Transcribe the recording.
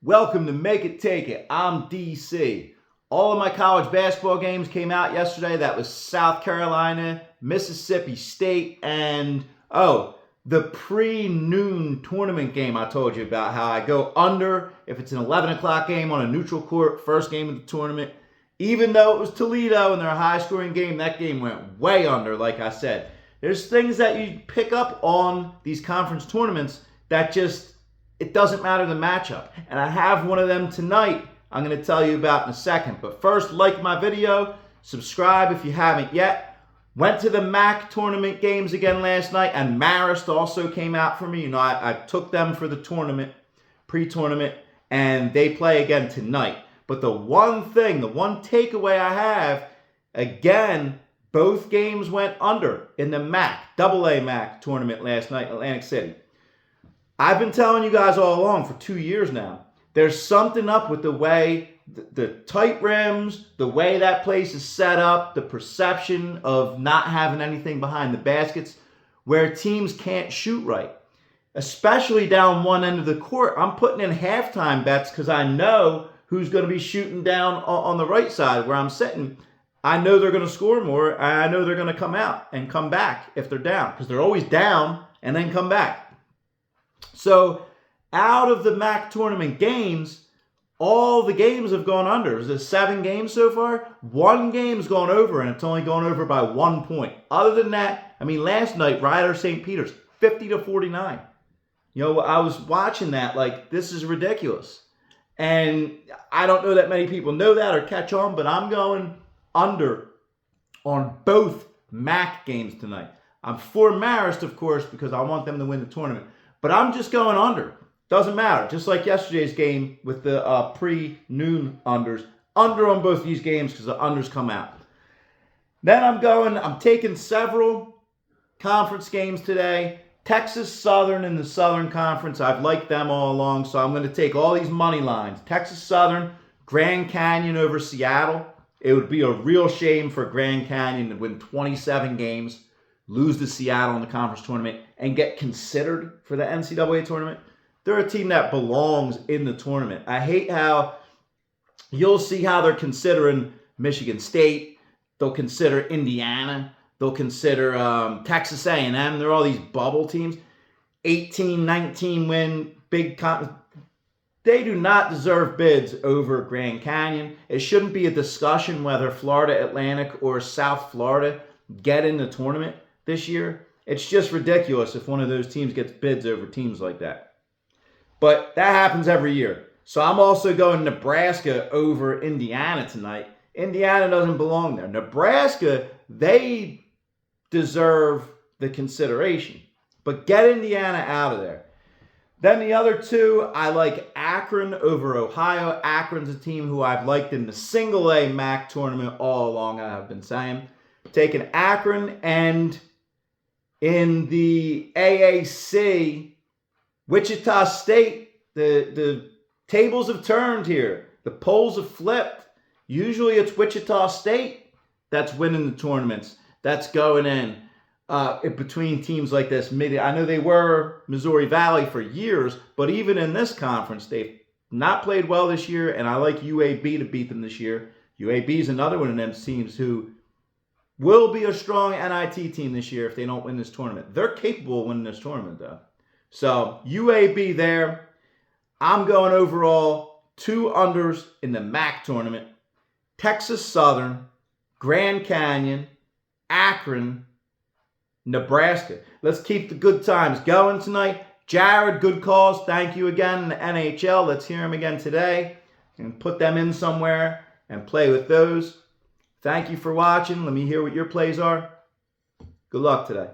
Welcome to Make It Take It. I'm DC. All of my college basketball games came out yesterday. That was South Carolina, Mississippi State, and the pre-noon tournament game I told you about, how I go under if it's an 11 o'clock game on a neutral court, first game of the tournament. Even though it was Toledo and they're a high-scoring game, that game went way under, like I said. There's things that you pick up on these conference tournaments that it doesn't matter the matchup. And I have one of them tonight I'm going to tell you about in a second. But first, like my video, subscribe if you haven't yet. Went to the MAC tournament games again last night, and Marist also came out for me. I took them for the tournament, pre-tournament, and they play again tonight. But the one takeaway I have, again, both games went under in the MAC, AA MAC tournament last night in Atlantic City. I've been telling you guys all along for 2 years now, there's something up with the way the tight rims, the way that place is set up, the perception of not having anything behind the baskets, where teams can't shoot right. Especially down one end of the court. I'm putting in halftime bets because I know who's going to be shooting down on the right side where I'm sitting. I know they're going to score more, and I know they're going to come out and come back if they're down, because they're always down and then come back. So out of the MAC tournament games, all the games have gone under. Is it 7 games so far? One game's gone over, and it's only gone over by 1 point. Other than that, last night, Rider St. Peter's, 50-49. I was watching that like, this is ridiculous. And I don't know that many people know that or catch on, but I'm going under on both MAC games tonight. I'm for Marist, of course, because I want them to win the tournament. But I'm just going under. Doesn't matter. Just like yesterday's game with the pre-noon unders. Under on both these games because the unders come out. Then I'm taking several conference games today. Texas Southern in the Southern Conference. I've liked them all along, so I'm going to take all these money lines. Texas Southern, Grand Canyon over Seattle. It would be a real shame for Grand Canyon to win 27 games, lose to Seattle in the conference tournament, and get considered for the NCAA tournament. They're a team that belongs in the tournament. I hate how you'll see how they're considering Michigan State. They'll consider Indiana. They'll consider Texas A&M. They're all these bubble teams. 18, 19 win, big conference. They do not deserve bids over Grand Canyon. It shouldn't be a discussion whether Florida Atlantic or South Florida get in the tournament this year. It's just ridiculous if one of those teams gets bids over teams like that. But that happens every year. So I'm also going Nebraska over Indiana tonight. Indiana doesn't belong there. Nebraska, they deserve the consideration. But get Indiana out of there. Then the other two, I like Akron over Ohio. Akron's a team who I've liked in the single A MAC tournament all along, I've been saying. Taking Akron, and in the AAC, Wichita State, the tables have turned here. The polls have flipped. Usually it's Wichita State that's winning the tournaments, that's going in between teams like this. I know they were Missouri Valley for years, but even in this conference, they've not played well this year, and I like UAB to beat them this year. UAB is another one of them teams who will be a strong NIT team this year if they don't win this tournament. They're capable of winning this tournament, though. So UAB there. I'm going overall 2 unders in the MAC tournament. Texas Southern, Grand Canyon, Akron, Nebraska. Let's keep the good times going tonight. Jared, good calls. Thank you again in the NHL. Let's hear him again today and put them in somewhere and play with those. Thank you for watching. Let me hear what your plays are. Good luck today.